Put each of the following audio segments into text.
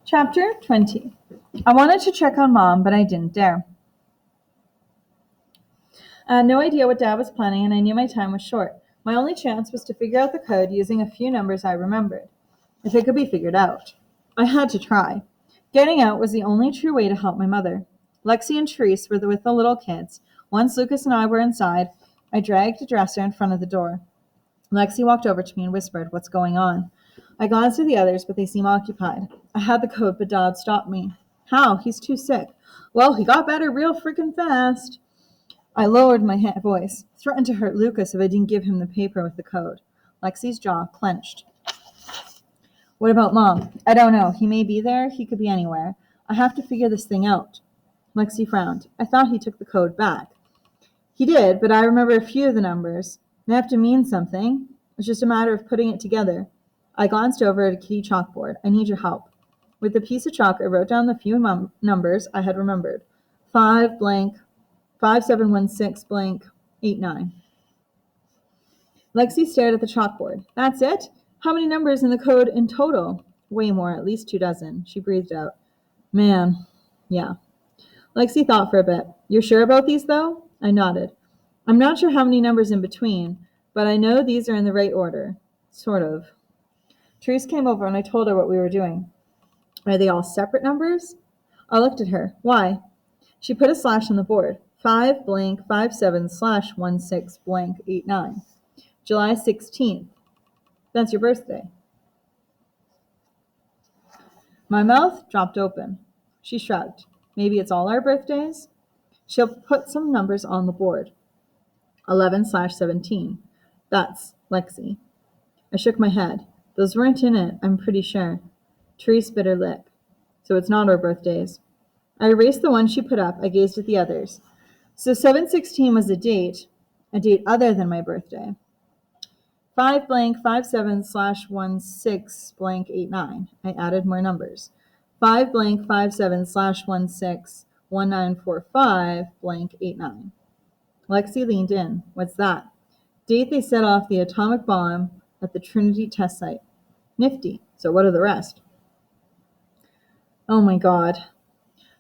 Chapter 20. I wanted to check on Mom, but I didn't dare. I had no idea what Dad was planning, and I knew my time was short. My only chance was to figure out the code using a few numbers I remembered, if it could be figured out. I had to try. Getting out was the only true way to help my mother. Lexi and Therese were with the little kids. Once Lucas and I were inside, I dragged a dresser in front of the door. Lexi walked over to me and whispered, "What's going on?" I glanced at the others, but they seemed occupied. I had the code, but Dad stopped me. "How? He's too sick." "Well, he got better real freaking fast." I lowered my voice, threatened to hurt Lucas if I didn't give him the paper with the code. Lexi's jaw clenched. "What about Mom?" "I don't know. He may be there. He could be anywhere. I have to figure this thing out." Lexi frowned. I thought he took the code back. He did, but I remember a few of the numbers. They have to mean something. It's just a matter of putting it together. I glanced over at a kitty chalkboard. "I need your help." With a piece of chalk, I wrote down the few numbers I had remembered. 5 blank, 5716 blank, 89. Lexi stared at the chalkboard. "That's it? How many numbers in the code in total?" "Way more, at least 24." She breathed out. "Man, yeah." Lexi thought for a bit. "You're sure about these, though?" I nodded. "I'm not sure how many numbers in between, but I know these are in the right order. Sort of." Therese came over and I told her what we were doing. "Are they all separate numbers?" I looked at her. "Why?" She put a slash on the board. 5 blank 57/16 blank 89. July 16th. That's your birthday. My mouth dropped open. She shrugged. "Maybe it's all our birthdays?" She'll put some numbers on the board. 11/17. That's Lexi. I shook my head. "Those weren't in it, I'm pretty sure." Therese bit her lip. "So it's not our birthdays." I erased the one she put up. I gazed at the others. So 7/16 was a date other than my birthday. 5 blank 57/16 blank 89. I added more numbers. 5 blank 57/16 1945 blank 89. Lexi leaned in. "What's that?" "Date they set off the atomic bomb at the Trinity test site." "Nifty. So what are the rest?" Oh my God.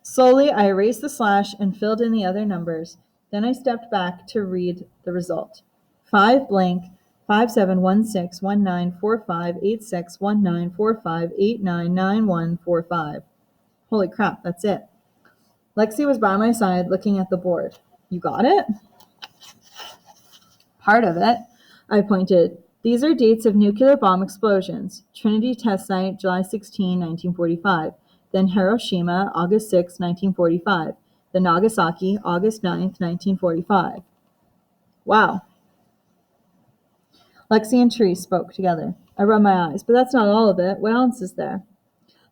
Slowly, I erased the slash and filled in the other numbers. Then I stepped back to read the result. 5 blank 57161945861945899145. Holy crap, that's it. Lexi was by my side looking at the board. "You got it?" "Part of it." I pointed. "These are dates of nuclear bomb explosions. Trinity test site, July 16, 1945. Then Hiroshima, August 6, 1945. Then Nagasaki, August 9, 1945. Wow. Lexi and Therese spoke together. I rubbed my eyes. "But that's not all of it. What else is there?"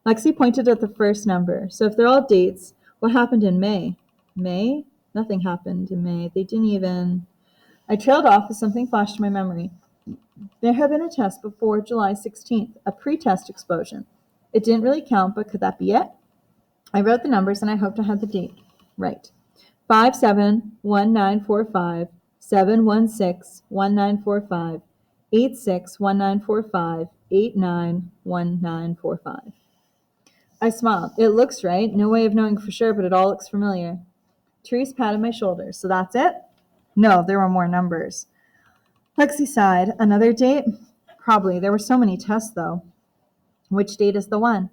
Lexi pointed at the first number. "So if they're all dates, what happened in May?" "May? Nothing happened in May. They didn't even..." I trailed off as something flashed in my memory. There had been a test before July 16th, a pre-test explosion. It didn't really count, but could that be it? I wrote the numbers and I hoped I had the date right. 571945 7161945 861945 891945. I smiled. "It looks right. No way of knowing for sure, but it all looks familiar." Therese patted my shoulder. "So that's it?" "No, there were more numbers." Lexi sighed. "Another date?" "Probably. There were so many tests, though." "Which date is the one?"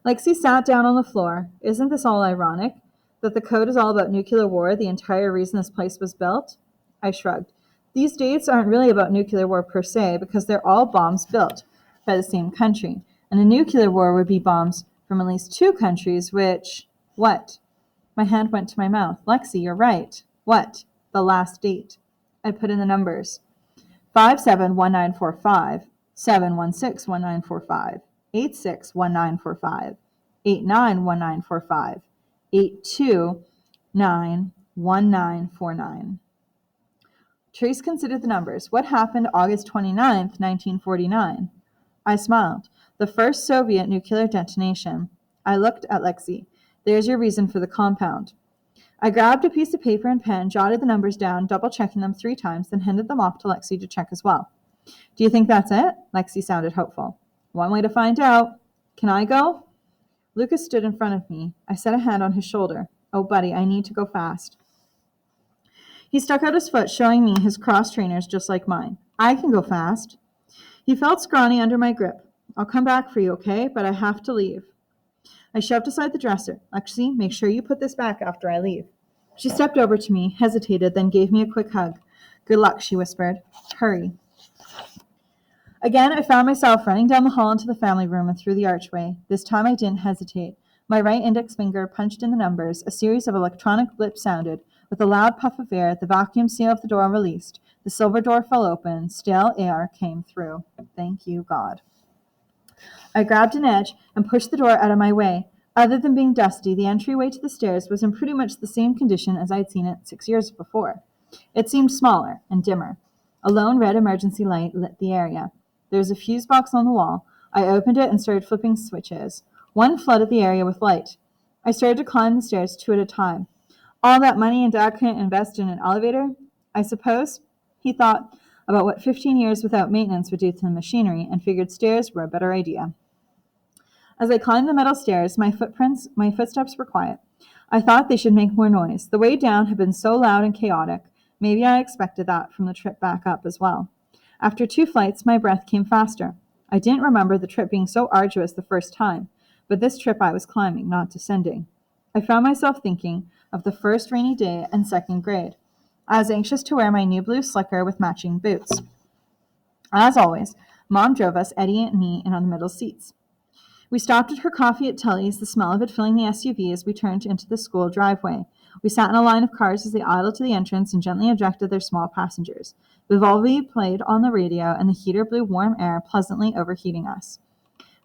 Lexi sat down on the floor. "Isn't this all ironic? That the code is all about nuclear war, the entire reason this place was built?" I shrugged. "These dates aren't really about nuclear war per se, because they're all bombs built by the same country. And a nuclear war would be bombs from at least 2 countries, which..." "What?" My hand went to my mouth. "Lexi, you're right." "What?" "The last date." I put in the numbers. 571945, 7161945, 861945, 891945, 8291949. Therese considered the numbers. "What happened August 29th, 1949? I smiled. "The first Soviet nuclear detonation." I looked at Lexi. "There's your reason for the compound." I grabbed a piece of paper and pen, jotted the numbers down, double-checking them 3 times, then handed them off to Lexi to check as well. "Do you think that's it?" Lexi sounded hopeful. "One way to find out. Can I go?" Lucas stood in front of me. I set a hand on his shoulder. Oh, buddy, I need to go fast. He stuck out his foot, showing me his cross trainers just like mine. I can go fast. He felt scrawny under my grip. I'll come back for you, okay? But I have to leave. I shoved aside the dresser. Lexi, make sure you put this back after I leave. She stepped over to me, hesitated, then gave me a quick hug. Good luck, she whispered. Hurry. Again, I found myself running down the hall into the family room and through the archway. This time I didn't hesitate. My right index finger punched in the numbers. A series of electronic blips sounded. With a loud puff of air, the vacuum seal of the door released. The silver door fell open. Stale air came through. Thank you, God. I grabbed an edge and pushed the door out of my way. Other than being dusty, the entryway to the stairs was in pretty much the same condition as I'd seen it 6 years before. It seemed smaller and dimmer. A lone red emergency light lit the area. There was a fuse box on the wall. I opened it and started flipping switches. One flooded the area with light. I started to climb the stairs 2 at a time. All that money and Dad couldn't invest in an elevator? I suppose. He thought about what 15 years without maintenance would do to the machinery and figured stairs were a better idea. As I climbed the metal stairs, my footsteps were quiet. I thought they should make more noise. The way down had been so loud and chaotic. Maybe I expected that from the trip back up as well. After 2 flights, my breath came faster. I didn't remember the trip being so arduous the first time, but this trip I was climbing, not descending. I found myself thinking of the first rainy day in 2nd grade. I was anxious to wear my new blue slicker with matching boots. As always, Mom drove us, Eddie and me, in on the middle seats. We stopped at her coffee at Tully's, the smell of it filling the SUV as we turned into the school driveway. We sat in a line of cars as they idled to the entrance and gently ejected their small passengers. Vivaldi played on the radio, and the heater blew warm air, pleasantly overheating us.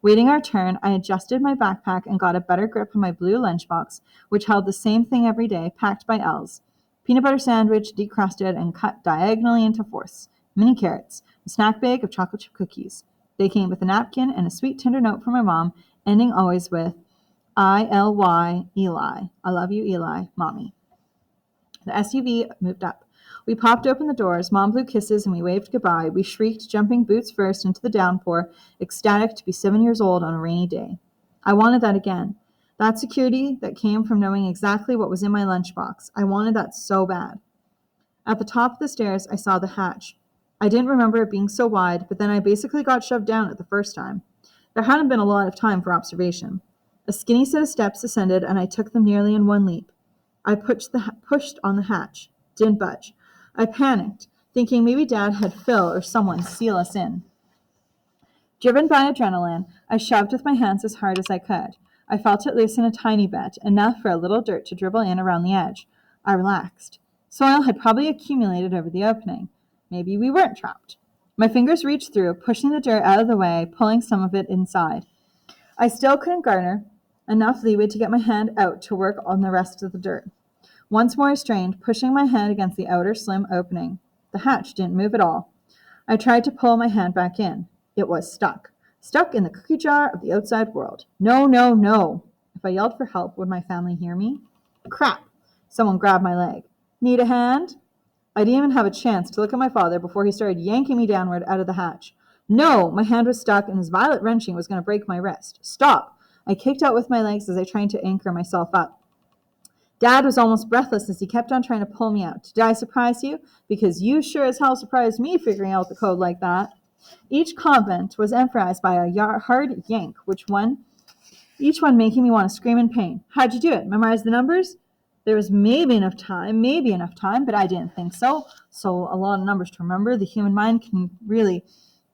Waiting our turn, I adjusted my backpack and got a better grip on my blue lunchbox, which held the same thing every day, packed by L's. Peanut butter sandwich, decrusted and cut diagonally into fourths. Mini carrots. A snack bag of chocolate chip cookies. They came with a napkin and a sweet, tender note from my mom, ending always with, I-L-Y, Eli. I love you, Eli, Mommy. The SUV moved up. We popped open the doors. Mom blew kisses and we waved goodbye. We shrieked, jumping boots first into the downpour, ecstatic to be 7 years old on a rainy day. I wanted that again. That security that came from knowing exactly what was in my lunchbox. I wanted that so bad. At the top of the stairs, I saw the hatch. I didn't remember it being so wide, but then I basically got shoved down it the first time. There hadn't been a lot of time for observation. A skinny set of steps ascended, and I took them nearly in one leap. I pushed on the hatch. Didn't budge. I panicked, thinking maybe Dad had Phil or someone seal us in. Driven by adrenaline, I shoved with my hands as hard as I could. I felt it loosen a tiny bit, enough for a little dirt to dribble in around the edge. I relaxed. Soil had probably accumulated over the opening. Maybe we weren't trapped. My fingers reached through, pushing the dirt out of the way, pulling some of it inside. I still couldn't garner enough leeway to get my hand out to work on the rest of the dirt. Once more I strained, pushing my hand against the outer slim opening. The hatch didn't move at all. I tried to pull my hand back in. It was stuck. Stuck in the cookie jar of the outside world. No, no, no. If I yelled for help, would my family hear me? Crap. Someone grabbed my leg. Need a hand? I didn't even have a chance to look at my father before he started yanking me downward out of the hatch. No, my hand was stuck and his violent wrenching was going to break my wrist. Stop. I kicked out with my legs as I tried to anchor myself up. Dad was almost breathless as he kept on trying to pull me out. Did I surprise you? Because you sure as hell surprised me figuring out the code like that. Each comment was emphasized by a hard yank, each one making me want to scream in pain. How'd you do it? Memorize the numbers? There was maybe enough time, but I didn't think so. So a lot of numbers to remember. The human mind can really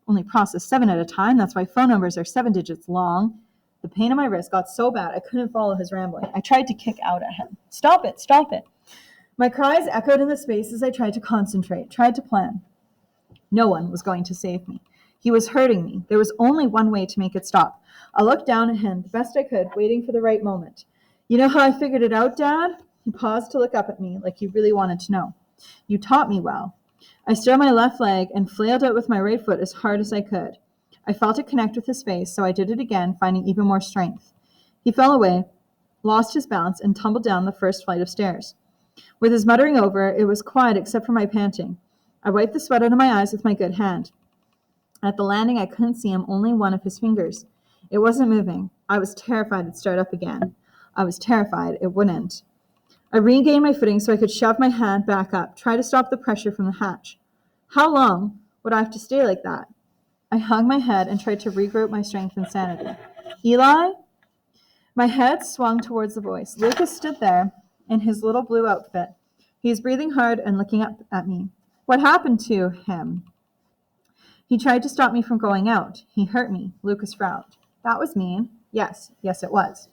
only process 7 at a time. That's why phone numbers are 7 digits long. The pain in my wrist got so bad I couldn't follow his rambling. I tried to kick out at him. Stop it, stop it. My cries echoed in the space as I tried to concentrate, tried to plan. No one was going to save me. He was hurting me. There was only one way to make it stop. I looked down at him the best I could, waiting for the right moment. You know how I figured it out, Dad? He paused to look up at me like he really wanted to know. You taught me well. I stood on my left leg and flailed out with my right foot as hard as I could. I felt it connect with his face, so I did it again, finding even more strength. He fell away, lost his balance, and tumbled down the first flight of stairs. With his muttering over, it was quiet except for my panting. I wiped the sweat out of my eyes with my good hand. At the landing, I couldn't see him, only one of his fingers. It wasn't moving. I was terrified it'd start up again. I was terrified it wouldn't. I regained my footing so I could shove my hand back up, try to stop the pressure from the hatch. How long would I have to stay like that? I hung my head and tried to regroup my strength and sanity. Eli? My head swung towards the voice. Lucas stood there in his little blue outfit. He was breathing hard and looking up at me. What happened to him? He tried to stop me from going out. He hurt me. Lucas frowned. That was mean. Yes, it was.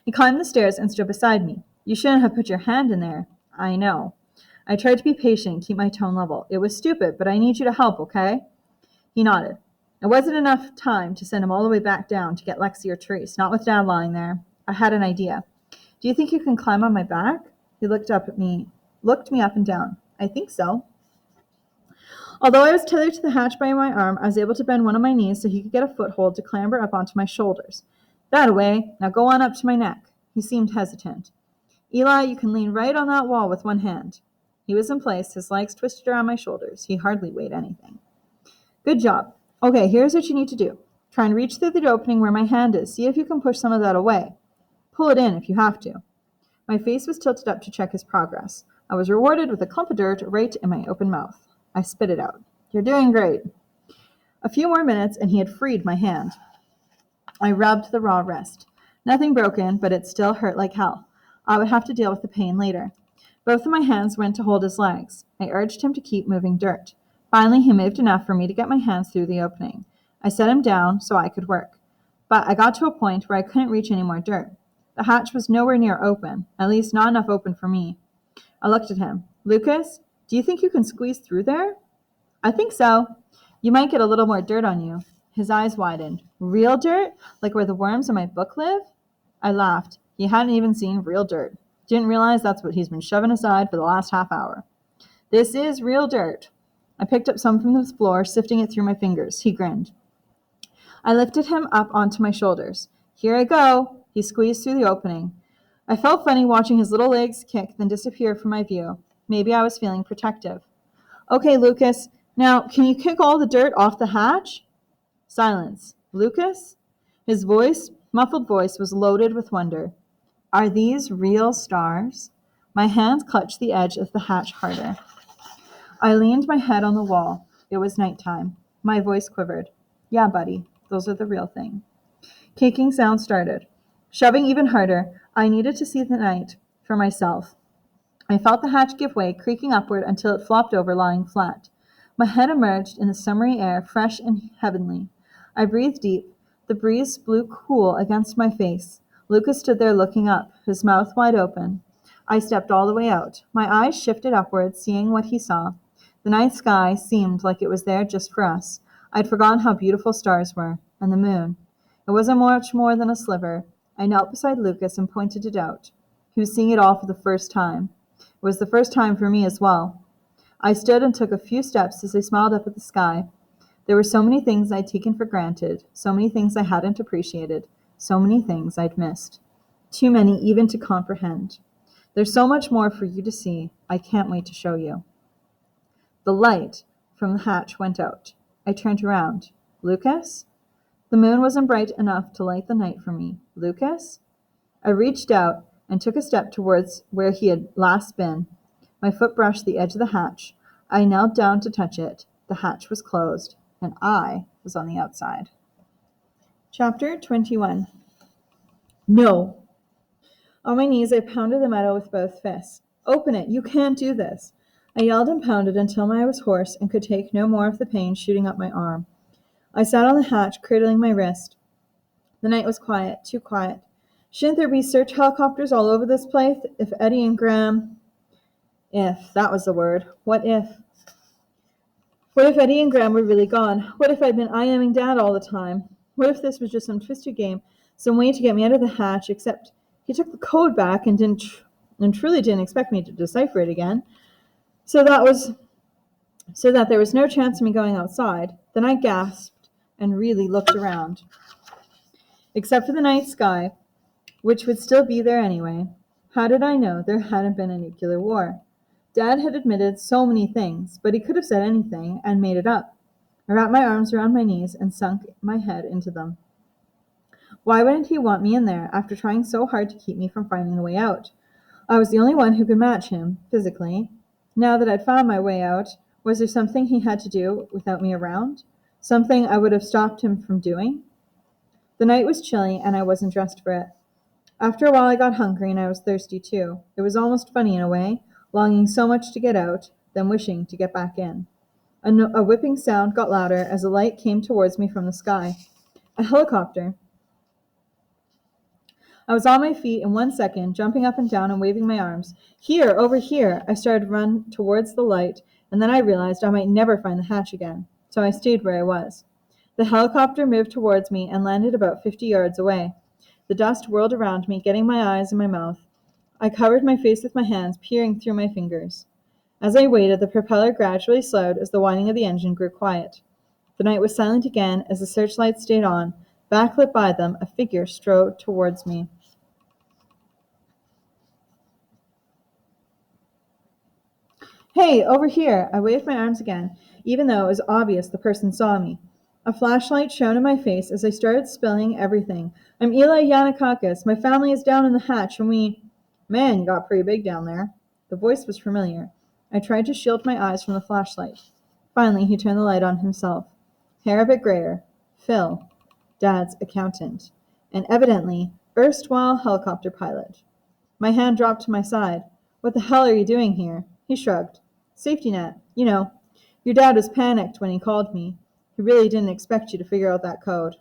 He climbed the stairs and stood beside me. You shouldn't have put your hand in there. I know. I tried to be patient and keep my tone level. It was stupid, but I need you to help, okay? He nodded. It wasn't enough time to send him all the way back down to get Lexi or Therese, not with Dad lying there. I had an idea. Do you think you can climb on my back? He looked me up and down. I think so. Although I was tethered to the hatch by my arm, I was able to bend one of my knees so he could get a foothold to clamber up onto my shoulders. That way. Now go on up to my neck. He seemed hesitant. Eli, you can lean right on that wall with one hand. He was in place, his legs twisted around my shoulders. He hardly weighed anything. Good job. Okay, here's what you need to do. Try and reach through the opening where my hand is. See if you can push some of that away. Pull it in if you have to. My face was tilted up to check his progress. I was rewarded with a clump of dirt right in my open mouth. I spit it out. You're doing great. A few more minutes and he had freed my hand. I rubbed the raw wrist. Nothing broken, but it still hurt like hell. I would have to deal with the pain later. Both of my hands went to hold his legs. I urged him to keep moving dirt. Finally, he moved enough for me to get my hands through the opening. I set him down so I could work. But I got to a point where I couldn't reach any more dirt. The hatch was nowhere near open, at least not enough open for me. I looked at him. Lucas, do you think you can squeeze through there? I think so. You might get a little more dirt on you. His eyes widened. Real dirt? Like where the worms in my book live? I laughed. He hadn't even seen real dirt. Didn't realize that's what he's been shoving aside for the last half hour. This is real dirt. I picked up some from the floor, sifting it through my fingers. He grinned. I lifted him up onto my shoulders. Here I go. He squeezed through the opening. I felt funny watching his little legs kick, then disappear from my view. Maybe I was feeling protective. Okay, Lucas. Now, can you kick all the dirt off the hatch? Silence. Lucas? His muffled voice, was loaded with wonder. Are these real stars? My hands clutched the edge of the hatch harder. I leaned my head on the wall. It was nighttime. My voice quivered. Yeah, buddy, those are the real thing. Kicking sound started. Shoving even harder, I needed to see the night for myself. I felt the hatch give way, creaking upward until it flopped over, lying flat. My head emerged in the summery air, fresh and heavenly. I breathed deep. The breeze blew cool against my face. Lucas stood there looking up, his mouth wide open. I stepped all the way out. My eyes shifted upward, seeing what he saw. The night sky seemed like it was there just for us. I'd forgotten how beautiful stars were, and the moon. It wasn't much more than a sliver. I knelt beside Lucas and pointed it out. He was seeing it all for the first time. It was the first time for me as well. I stood and took a few steps as I smiled up at the sky. There were so many things I'd taken for granted, so many things I hadn't appreciated, so many things I'd missed. Too many even to comprehend. There's so much more for you to see. I can't wait to show you. The light from the hatch went out. I turned around. Lucas? The moon wasn't bright enough to light the night for me. Lucas? I reached out and took a step towards where he had last been. My foot brushed the edge of the hatch. I knelt down to touch it. The hatch was closed, and I was on the outside. Chapter 21. No! On my knees, I pounded the metal with both fists. Open it! You can't do this! I yelled and pounded until I was hoarse and could take no more of the pain shooting up my arm. I sat on the hatch, cradling my wrist. The night was quiet, too quiet. Shouldn't there be search helicopters all over this place if Eddie and Graham... If, that was the word. What if? What if Eddie and Graham were really gone? What if I'd been IMing Dad all the time? What if this was just some twisted game, some way to get me out of the hatch, except he took the code back and truly didn't expect me to decipher it again, so that there was no chance of me going outside. Then I gasped and really looked around. Except for the night sky, which would still be there anyway. How did I know there hadn't been a nuclear war? Dad had admitted so many things, but he could have said anything and made it up. I wrapped my arms around my knees and sunk my head into them. Why wouldn't he want me in there after trying so hard to keep me from finding the way out? I was the only one who could match him, physically. Now that I'd found my way out, was there something he had to do without me around? Something I would have stopped him from doing? The night was chilly, and I wasn't dressed for it. After a while I got hungry, and I was thirsty too. It was almost funny in a way, longing so much to get out, then wishing to get back in. A whipping sound got louder as a light came towards me from the sky. A helicopter. I was on my feet in 1 second, jumping up and down and waving my arms. Here, over here! I started to run towards the light, and then I realized I might never find the hatch again, so I stayed where I was. The helicopter moved towards me and landed about 50 yards away. The dust whirled around me, getting my eyes and my mouth. I covered my face with my hands, peering through my fingers. As I waited, the propeller gradually slowed as the whining of the engine grew quiet. The night was silent again as the searchlights stayed on. Backlit by them, a figure strode towards me. Hey, over here! I waved my arms again, even though it was obvious the person saw me. A flashlight shone in my face as I started spilling everything. I'm Eli Yannikakis. My family is down in the hatch, and Man, you got pretty big down there. The voice was familiar. I tried to shield my eyes from the flashlight. Finally, he turned the light on himself. Hair a bit grayer. Phil, Dad's accountant, and evidently erstwhile helicopter pilot. My hand dropped to my side. What the hell are you doing here? He shrugged. Safety net. You know, your dad was panicked when he called me. He really didn't expect you to figure out that code.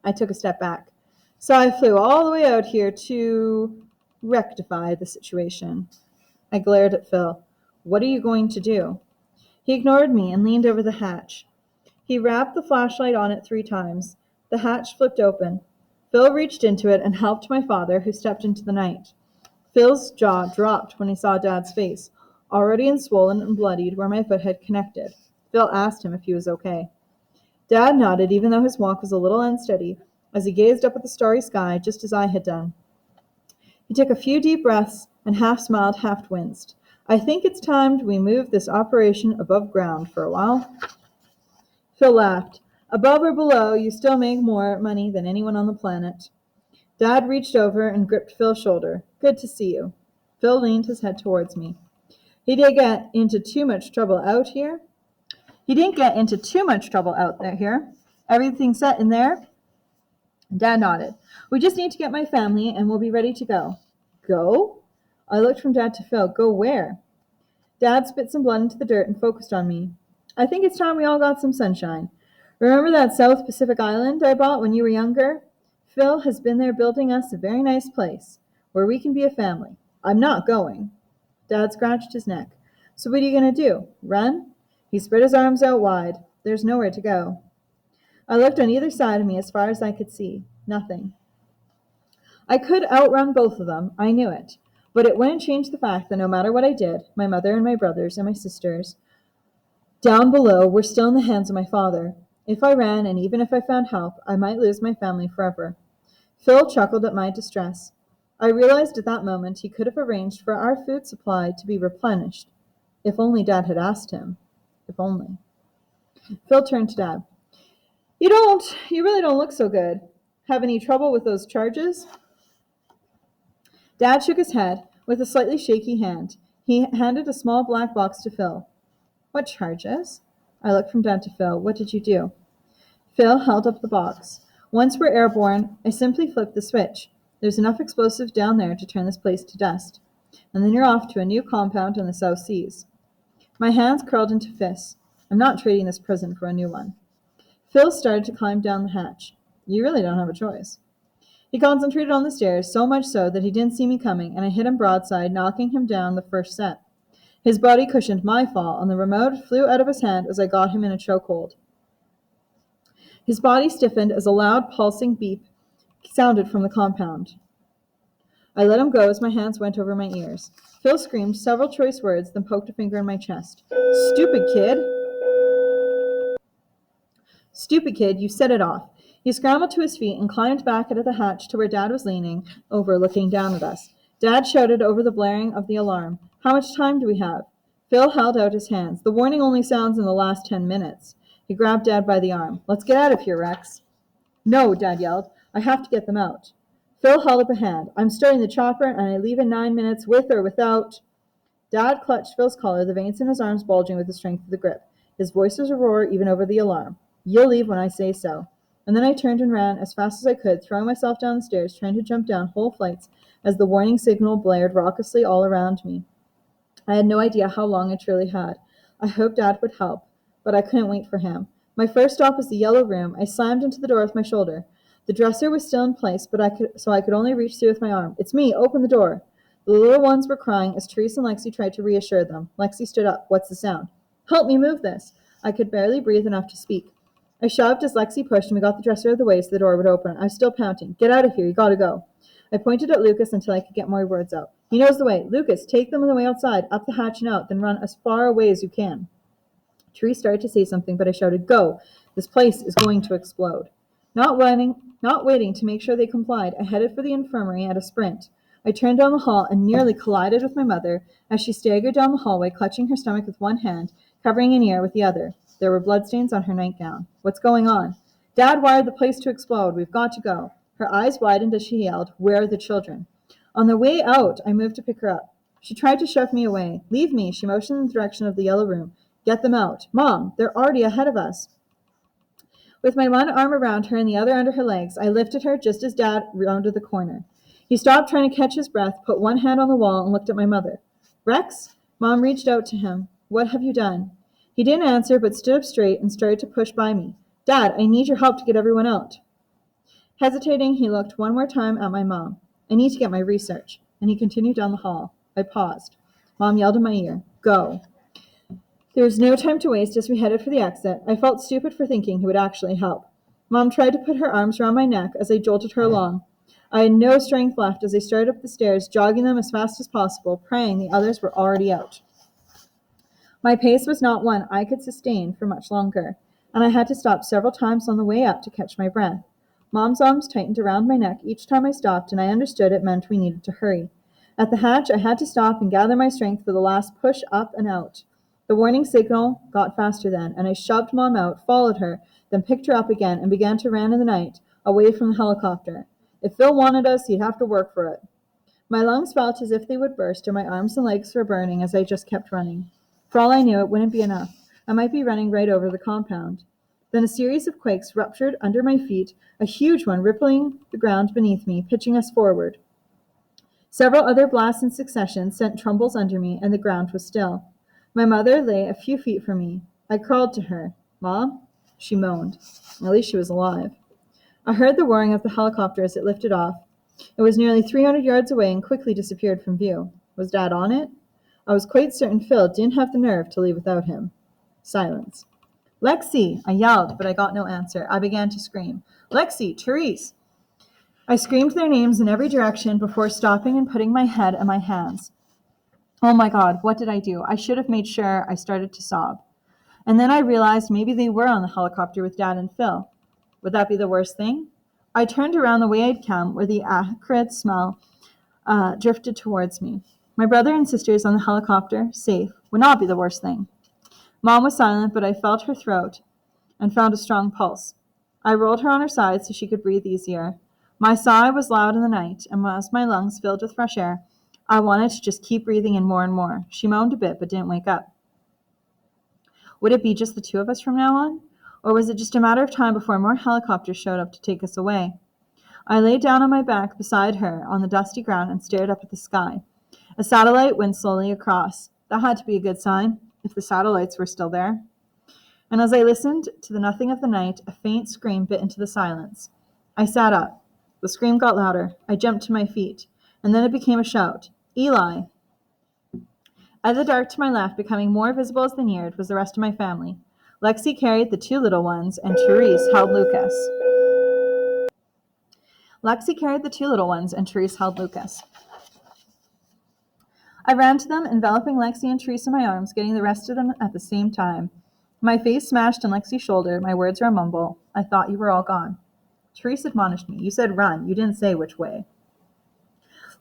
I took a step back. So I flew all the way out here to rectify the situation. I glared at Phil. What are you going to do? He ignored me and leaned over the hatch. He rapped the flashlight on it 3 times. The hatch flipped open. Phil reached into it and helped my father, who stepped into the night. Phil's jaw dropped when he saw Dad's face, already swollen and bloodied where my foot had connected. Phil asked him if he was okay. Dad nodded, even though his walk was a little unsteady, as he gazed up at the starry sky, just as I had done. He took a few deep breaths and half smiled, half winced. I think it's time we move this operation above ground for a while. Phil laughed. Above or below, you still make more money than anyone on the planet. Dad reached over and gripped Phil's shoulder. Good to see you. Phil leaned his head towards me. He didn't get into too much trouble out here. Everything set in there? Dad nodded. We just need to get my family and we'll be ready to go. Go? I looked from Dad to Phil. Go where? Dad spit some blood into the dirt and focused on me. I think it's time we all got some sunshine. Remember that South Pacific island I bought when you were younger? Phil has been there building us a very nice place, where we can be a family. I'm not going. Dad scratched his neck. So what are you going to do? Run? He spread his arms out wide. There's nowhere to go. I looked on either side of me as far as I could see. Nothing. I could outrun both of them. I knew it. But it wouldn't change the fact that no matter what I did, my mother and my brothers and my sisters down below were still in the hands of my father. If I ran, and even if I found help, I might lose my family forever. Phil chuckled at my distress. I realized at that moment he could have arranged for our food supply to be replenished. If only Dad had asked him. If only. Phil turned to Dad. You really don't look so good. Have any trouble with those charges? Dad shook his head with a slightly shaky hand. He handed a small black box to Phil. What charges? I looked from Dad to Phil. What did you do? Phil held up the box. Once we're airborne, I simply flip the switch. There's enough explosive down there to turn this place to dust. And then you're off to a new compound in the South Seas. My hands curled into fists. I'm not trading this prison for a new one. Phil started to climb down the hatch. You really don't have a choice. He concentrated on the stairs, so much so that he didn't see me coming, and I hit him broadside, knocking him down the first set. His body cushioned my fall, and the remote flew out of his hand as I got him in a chokehold. His body stiffened as a loud, pulsing beep sounded from the compound. I let him go as my hands went over my ears. Phil screamed several choice words, then poked a finger in my chest. Stupid kid! Stupid kid, you set it off. He scrambled to his feet and climbed back out of the hatch to where Dad was leaning over, looking down at us. Dad shouted over the blaring of the alarm. How much time do we have? Phil held out his hands. The warning only sounds in the last 10 minutes. He grabbed Dad by the arm. Let's get out of here, Rex. No, Dad yelled. I have to get them out. Phil held up a hand. I'm starting the chopper, and I leave in 9 minutes with or without. Dad clutched Phil's collar, the veins in his arms bulging with the strength of the grip. His voice was a roar even over the alarm. You'll leave when I say so. And then I turned and ran as fast as I could, throwing myself down the stairs, trying to jump down whole flights as the warning signal blared raucously all around me. I had no idea how long I truly had. I hoped Dad would help, but I couldn't wait for him. My first stop was the yellow room. I slammed into the door with my shoulder. The dresser was still in place, but I could only reach through with my arm. It's me. Open the door. The little ones were crying as Therese and Lexi tried to reassure them. Lexi stood up. What's the sound? Help me move this. I could barely breathe enough to speak. I shoved as Lexi pushed, and we got the dresser out of the way so the door would open. I was still panting. Get out of here. You gotta go. I pointed at Lucas until I could get more words out. He knows the way. Lucas, take them on the way outside, up the hatch and out, then run as far away as you can. Therese started to say something, but I shouted, Go! This place is going to explode. Not waiting to make sure they complied, I headed for the infirmary at a sprint. I turned down the hall and nearly collided with my mother as she staggered down the hallway, clutching her stomach with one hand, covering an ear with the other. There were bloodstains on her nightgown. What's going on? Dad wired the place to explode. We've got to go. Her eyes widened as she yelled, Where are the children? On the way out, I moved to pick her up. She tried to shove me away. Leave me, she motioned in the direction of the yellow room. Get them out. Mom, they're already ahead of us. With my one arm around her and the other under her legs, I lifted her just as Dad rounded the corner. He stopped trying to catch his breath, put one hand on the wall, and looked at my mother. Rex? Mom reached out to him. What have you done? He didn't answer, but stood up straight and started to push by me. Dad, I need your help to get everyone out. Hesitating, he looked one more time at my mom. I need to get my research. And he continued down the hall. I paused. Mom yelled in my ear, Go. There was no time to waste as we headed for the exit. I felt stupid for thinking he would actually help. Mom tried to put her arms around my neck as I jolted her along. I had no strength left as I started up the stairs, jogging them as fast as possible, praying the others were already out. My pace was not one I could sustain for much longer, and I had to stop several times on the way up to catch my breath. Mom's arms tightened around my neck each time I stopped, and I understood it meant we needed to hurry. At the hatch, I had to stop and gather my strength for the last push up and out. The warning signal got faster then, and I shoved Mom out, followed her, then picked her up again and began to run in the night, away from the helicopter. If Phil wanted us, he'd have to work for it. My lungs felt as if they would burst, and my arms and legs were burning as I just kept running. For all I knew, it wouldn't be enough. I might be running right over the compound. Then a series of quakes ruptured under my feet, a huge one rippling the ground beneath me, pitching us forward. Several other blasts in succession sent trembles under me, and the ground was still. My mother lay a few feet from me. I crawled to her. Mom? She moaned. At least she was alive. I heard the whirring of the helicopter as it lifted off. It was nearly 300 yards away and quickly disappeared from view. Was Dad on it? I was quite certain Phil didn't have the nerve to leave without him. Silence. Lexi! I yelled, but I got no answer. I began to scream. Lexi! Therese! I screamed their names in every direction before stopping and putting my head in my hands. Oh my God, what did I do? I should have made sure. I started to sob. And then I realized maybe they were on the helicopter with Dad and Phil. Would that be the worst thing? I turned around the way I'd come, where the acrid smell drifted towards me. My brother and sisters on the helicopter, safe, would not be the worst thing. Mom was silent, but I felt her throat and found a strong pulse. I rolled her on her side so she could breathe easier. My sigh was loud in the night, and as my lungs filled with fresh air, I wanted to just keep breathing in more and more. She moaned a bit, but didn't wake up. Would it be just the two of us from now on? Or was it just a matter of time before more helicopters showed up to take us away? I lay down on my back beside her on the dusty ground and stared up at the sky. A satellite went slowly across. That had to be a good sign, if the satellites were still there. And as I listened to the nothing of the night, a faint scream bit into the silence. I sat up. The scream got louder. I jumped to my feet. And then it became a shout. Eli! At the dark to my left, becoming more visible as they neared, was the rest of my family. Lexi carried the two little ones, and Therese held Lucas. I ran to them, enveloping Lexi and Therese in my arms, getting the rest of them at the same time. My face smashed on Lexi's shoulder, my words were a mumble. I thought you were all gone. Therese admonished me. You said run. You didn't say which way.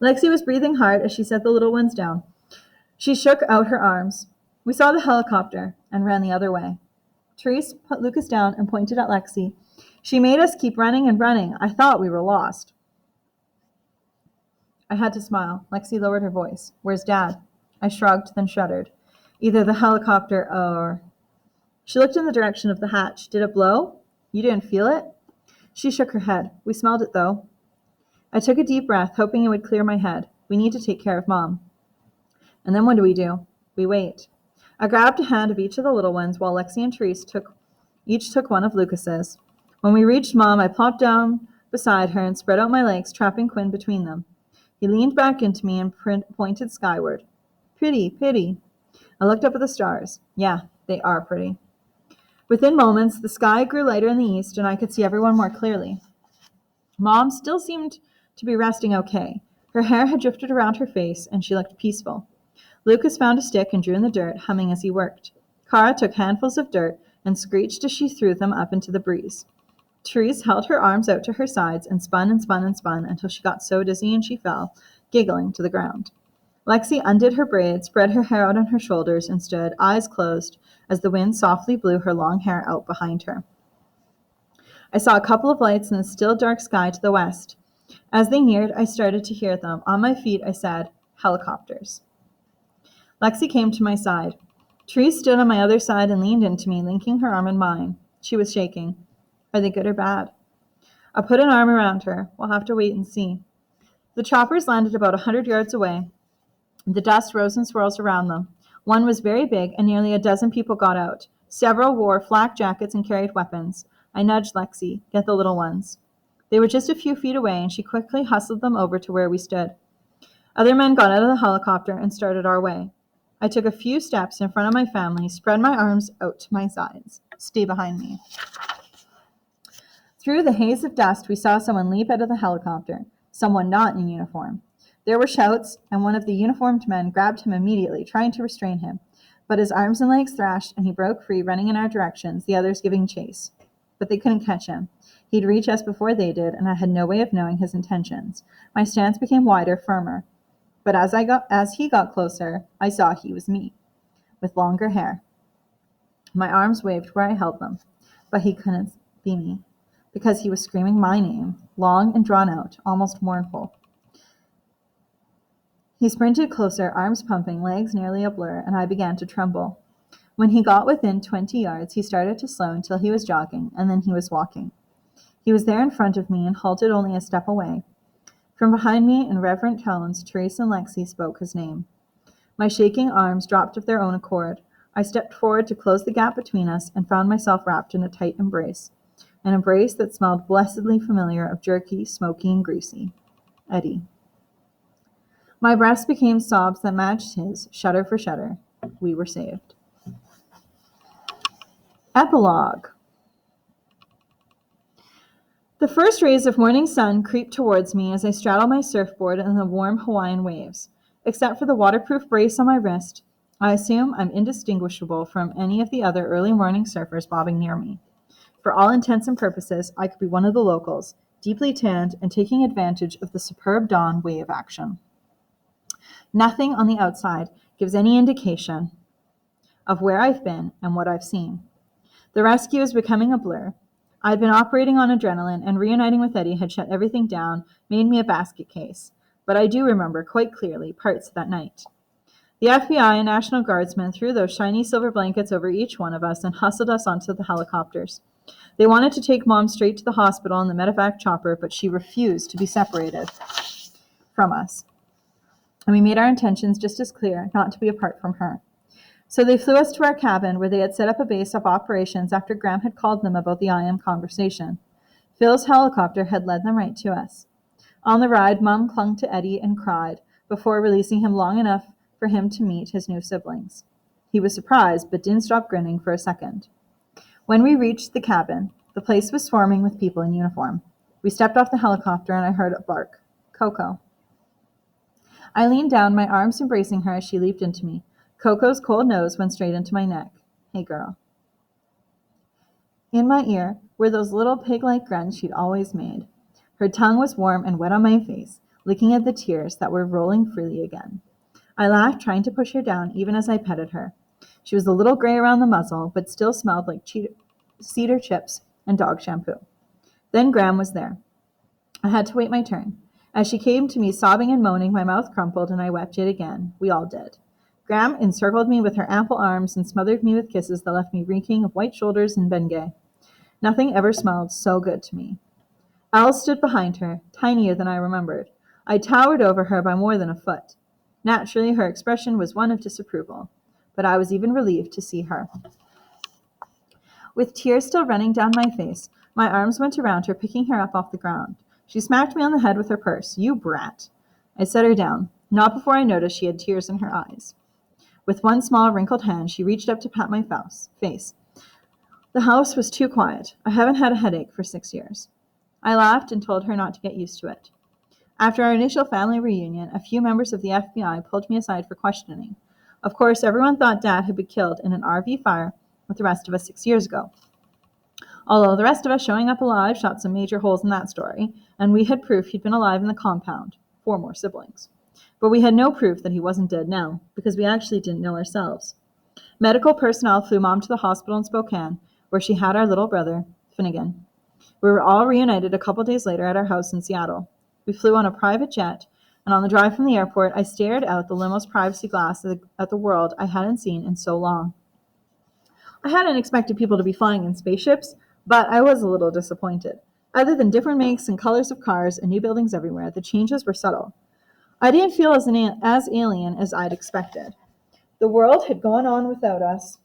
Lexi was breathing hard as she set the little ones down. She shook out her arms. We saw the helicopter and ran the other way. Therese put Lucas down and pointed at Lexi. She made us keep running and running. I thought we were lost. I had to smile. Lexi lowered her voice. Where's Dad? I shrugged, then shuddered. Either the helicopter or... She looked in the direction of the hatch. Did it blow? You didn't feel it? She shook her head. We smelled it, though. I took a deep breath, hoping it would clear my head. We need to take care of Mom. And then what do? We wait. I grabbed a hand of each of the little ones while Lexi and Therese each took one of Lucas's. When we reached Mom, I plopped down beside her and spread out my legs, trapping Quinn between them. He leaned back into me and pointed skyward. Pretty. I looked up at the stars. Yeah, they are pretty. Within moments, the sky grew lighter in the east, and I could see everyone more clearly. Mom still seemed to be resting okay. Her hair had drifted around her face, and she looked peaceful. Lucas found a stick and drew in the dirt, humming as he worked. Kara took handfuls of dirt and screeched as she threw them up into the breeze. Therese held her arms out to her sides and spun until she got so dizzy and she fell, giggling, to the ground. Lexi undid her braids, spread her hair out on her shoulders, and stood, eyes closed, as the wind softly blew her long hair out behind her. I saw a couple of lights in the still dark sky to the west. As they neared, I started to hear them. On my feet, I said, helicopters. Lexi came to my side. Therese stood on my other side and leaned into me, linking her arm in mine. She was shaking. Are they good or bad? I put an arm around her. We'll have to wait and see. The choppers landed about 100 yards away. The dust rose in swirls around them. One was very big, and nearly a dozen people got out. Several wore flak jackets and carried weapons. I nudged Lexi. Get the little ones. They were just a few feet away, and she quickly hustled them over to where we stood. Other men got out of the helicopter and started our way. I took a few steps in front of my family, spread my arms out to my sides. Stay behind me. Through the haze of dust, we saw someone leap out of the helicopter. Someone not in uniform. There were shouts, and one of the uniformed men grabbed him immediately, trying to restrain him. But his arms and legs thrashed, and he broke free, running in our directions, the others giving chase. But they couldn't catch him. He'd reach us before they did, and I had no way of knowing his intentions. My stance became wider, firmer. But as he got closer, I saw he was me, with longer hair. My arms waved where I held them, but he couldn't be me, because he was screaming my name, long and drawn out, almost mournful. He sprinted closer, arms pumping, legs nearly a blur, and I began to tremble. When he got within 20 yards, he started to slow until he was jogging, and then he was walking. He was there in front of me and halted only a step away. From behind me, in reverent tones, Therese and Lexi spoke his name. My shaking arms dropped of their own accord. I stepped forward to close the gap between us and found myself wrapped in a tight embrace, an embrace that smelled blessedly familiar of jerky, smoky, and greasy. Eddie. My breaths became sobs that matched his, shudder for shudder. We were saved. Epilogue. The first rays of morning sun creep towards me as I straddle my surfboard in the warm Hawaiian waves. Except for the waterproof brace on my wrist, I assume I'm indistinguishable from any of the other early morning surfers bobbing near me. For all intents and purposes, I could be one of the locals, deeply tanned and taking advantage of the superb dawn wave action. Nothing on the outside gives any indication of where I've been and what I've seen. The rescue is becoming a blur. I'd been operating on adrenaline, and reuniting with Eddie had shut everything down, made me a basket case. But I do remember quite clearly parts of that night. The FBI and National Guardsmen threw those shiny silver blankets over each one of us and hustled us onto the helicopters. They wanted to take Mom straight to the hospital in the medevac chopper, but she refused to be separated from us. And we made our intentions just as clear, not to be apart from her. So they flew us to our cabin, where they had set up a base of operations after Graham had called them about the IM conversation. Phil's helicopter had led them right to us. On the ride, Mom clung to Eddie and cried, before releasing him long enough for him to meet his new siblings. He was surprised, but didn't stop grinning for a second. When we reached the cabin, the place was swarming with people in uniform. We stepped off the helicopter, and I heard a bark. Coco. I leaned down, my arms embracing her as she leaped into me. Coco's cold nose went straight into my neck. Hey, girl. In my ear were those little pig-like grunts she'd always made. Her tongue was warm and wet on my face, licking at the tears that were rolling freely again. I laughed, trying to push her down, even as I petted her. She was a little gray around the muzzle, but still smelled like cedar chips and dog shampoo. Then Graham was there. I had to wait my turn. As she came to me sobbing and moaning, my mouth crumpled and I wept yet again. We all did. Graham encircled me with her ample arms and smothered me with kisses that left me reeking of white shoulders and Bengay. Nothing ever smelled so good to me. Elle stood behind her, tinier than I remembered. I towered over her by more than a foot. Naturally, her expression was one of disapproval, but I was even relieved to see her. With tears still running down my face, my arms went around her, picking her up off the ground. She smacked me on the head with her purse. You brat. I set her down, not before I noticed she had tears in her eyes. With one small, wrinkled hand, she reached up to pat my face. The house was too quiet. I haven't had a headache for 6 years. I laughed and told her not to get used to it. After our initial family reunion, a few members of the FBI pulled me aside for questioning. Of course, everyone thought Dad had been killed in an RV fire with the rest of us 6 years ago. Although the rest of us showing up alive shot some major holes in that story, and we had proof he'd been alive in the compound, 4 more siblings. But we had no proof that he wasn't dead now, because we actually didn't know ourselves. Medical personnel flew Mom to the hospital in Spokane, where she had our little brother, Finnegan. We were all reunited a couple days later at our house in Seattle. We flew on a private jet, and on the drive from the airport, I stared out the limo's privacy glass at the world I hadn't seen in so long. I hadn't expected people to be flying in spaceships, but I was a little disappointed. Other than different makes and colors of cars and new buildings everywhere, the changes were subtle. I didn't feel as alien as I'd expected. The world had gone on without us,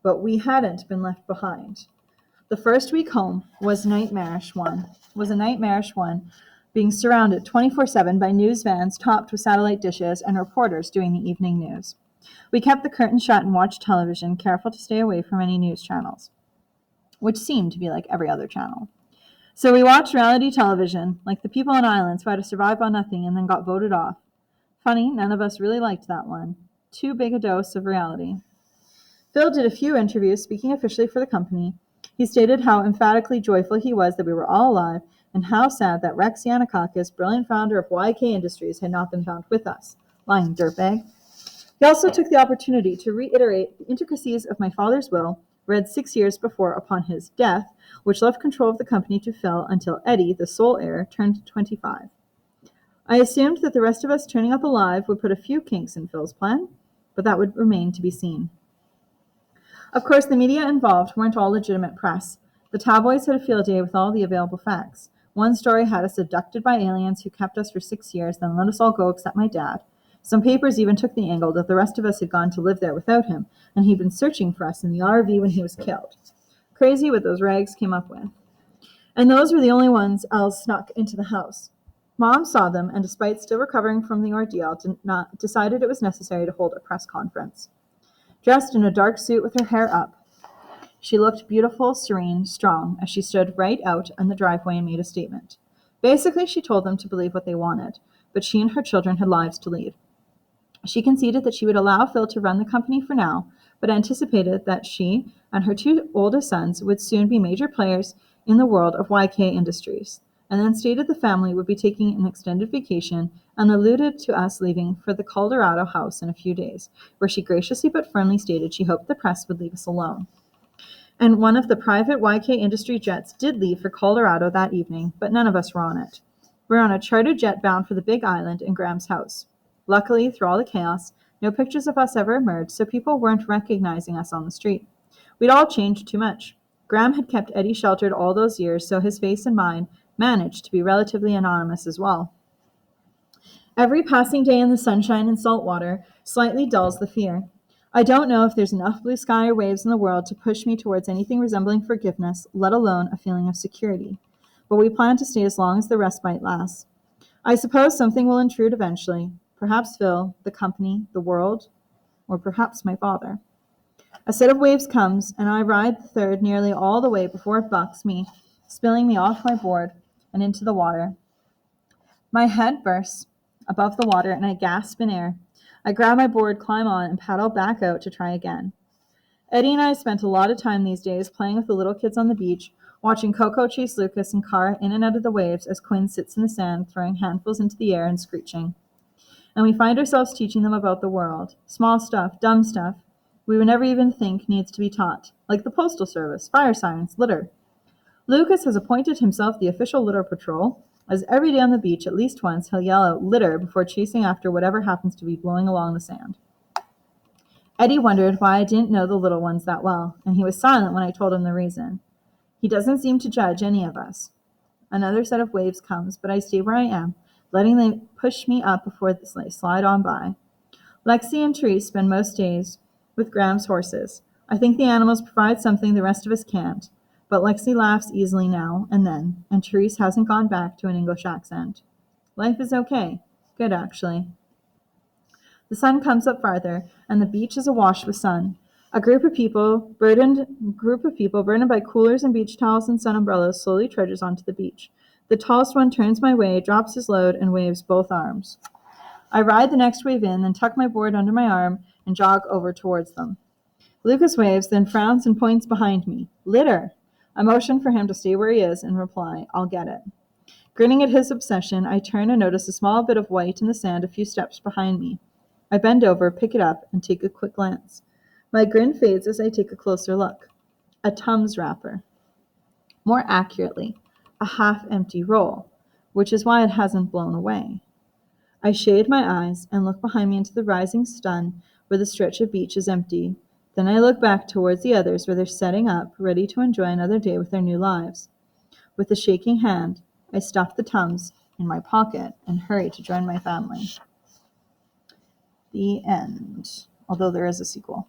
but we hadn't been left behind. The first week home was a nightmarish one, being surrounded 24/7 by news vans topped with satellite dishes and reporters doing the evening news. We kept the curtains shut and watched television, careful to stay away from any news channels, which seemed to be like every other channel. So we watched reality television, like the people on islands who had to survive on nothing and then got voted off. Funny, none of us really liked that one. Too big a dose of reality. Phil did a few interviews speaking officially for the company. He stated how emphatically joyful he was that we were all alive and how sad that Rex Yanakakis, brilliant founder of YK Industries, had not been found with us. Lying dirtbag. He also took the opportunity to reiterate the intricacies of my father's will, read 6 years before upon his death, which left control of the company to Phil until Eddie, the sole heir, turned 25. I assumed that the rest of us turning up alive would put a few kinks in Phil's plan, but that would remain to be seen. Of course, the media involved weren't all legitimate press. The tabloids had a field day with all the available facts. One story had us abducted by aliens who kept us for 6 years, then let us all go except my dad. Some papers even took the angle that the rest of us had gone to live there without him, and he'd been searching for us in the RV when he was killed. Crazy what those rags came up with. And those were the only ones Elle snuck into the house. Mom saw them, and despite still recovering from the ordeal, decided it was necessary to hold a press conference. Dressed in a dark suit with her hair up, she looked beautiful, serene, strong, as she stood right out in the driveway and made a statement. Basically, she told them to believe what they wanted, but she and her children had lives to lead. She conceded that she would allow Phil to run the company for now, but anticipated that she and her 2 oldest sons would soon be major players in the world of YK Industries, and then stated the family would be taking an extended vacation and alluded to us leaving for the Colorado house in a few days, where she graciously but firmly stated she hoped the press would leave us alone. And one of the private YK Industry jets did leave for Colorado that evening, but none of us were on it. We were on a chartered jet bound for the Big Island in Graham's house. Luckily, through all the chaos, no pictures of us ever emerged, so people weren't recognizing us on the street. We'd all changed too much. Graham had kept Eddie sheltered all those years, so his face and mine managed to be relatively anonymous as well. Every passing day in the sunshine and salt water slightly dulls the fear. I don't know if there's enough blue sky or waves in the world to push me towards anything resembling forgiveness, let alone a feeling of security. But we plan to stay as long as the respite lasts. I suppose something will intrude eventually. Perhaps Phil, the company, the world, or perhaps my father. A set of waves comes, and I ride the third nearly all the way before it bucks me, spilling me off my board and into the water. My head bursts above the water, and I gasp in air. I grab my board, climb on, and paddle back out to try again. Eddie and I spent a lot of time these days playing with the little kids on the beach, watching Coco chase Lucas and Car in and out of the waves as Quinn sits in the sand, throwing handfuls into the air and screeching. And we find ourselves teaching them about the world. Small stuff, dumb stuff, we would never even think needs to be taught, like the postal service, fire sirens, litter. Lucas has appointed himself the official litter patrol, as every day on the beach at least once he'll yell out litter before chasing after whatever happens to be blowing along the sand. Eddie wondered why I didn't know the little ones that well, and he was silent when I told him the reason. He doesn't seem to judge any of us. Another set of waves comes, but I stay where I am, letting them push me up before they slide on by. Lexi and Therese spend most days with Graham's horses. I think the animals provide something the rest of us can't, but Lexi laughs easily now and then, and Therese hasn't gone back to an English accent. Life is okay. Good, actually. The sun comes up farther, and the beach is awash with sun. A group of people burdened by coolers and beach towels and sun umbrellas slowly trudges onto the beach. The tallest one turns my way, drops his load, and waves both arms. I ride the next wave in, then tuck my board under my arm and jog over towards them. Lucas waves, then frowns and points behind me. Litter! I motion for him to stay where he is and reply, I'll get it. Grinning at his obsession, I turn and notice a small bit of white in the sand a few steps behind me. I bend over, pick it up, and take a quick glance. My grin fades as I take a closer look. A Tums wrapper. More accurately, a half-empty roll, which is why it hasn't blown away. I shade my eyes and look behind me into the rising sun where the stretch of beach is empty. Then I look back towards the others where they're setting up, ready to enjoy another day with their new lives. With a shaking hand, I stuff the Tums in my pocket and hurry to join my family. The end. Although there is a sequel.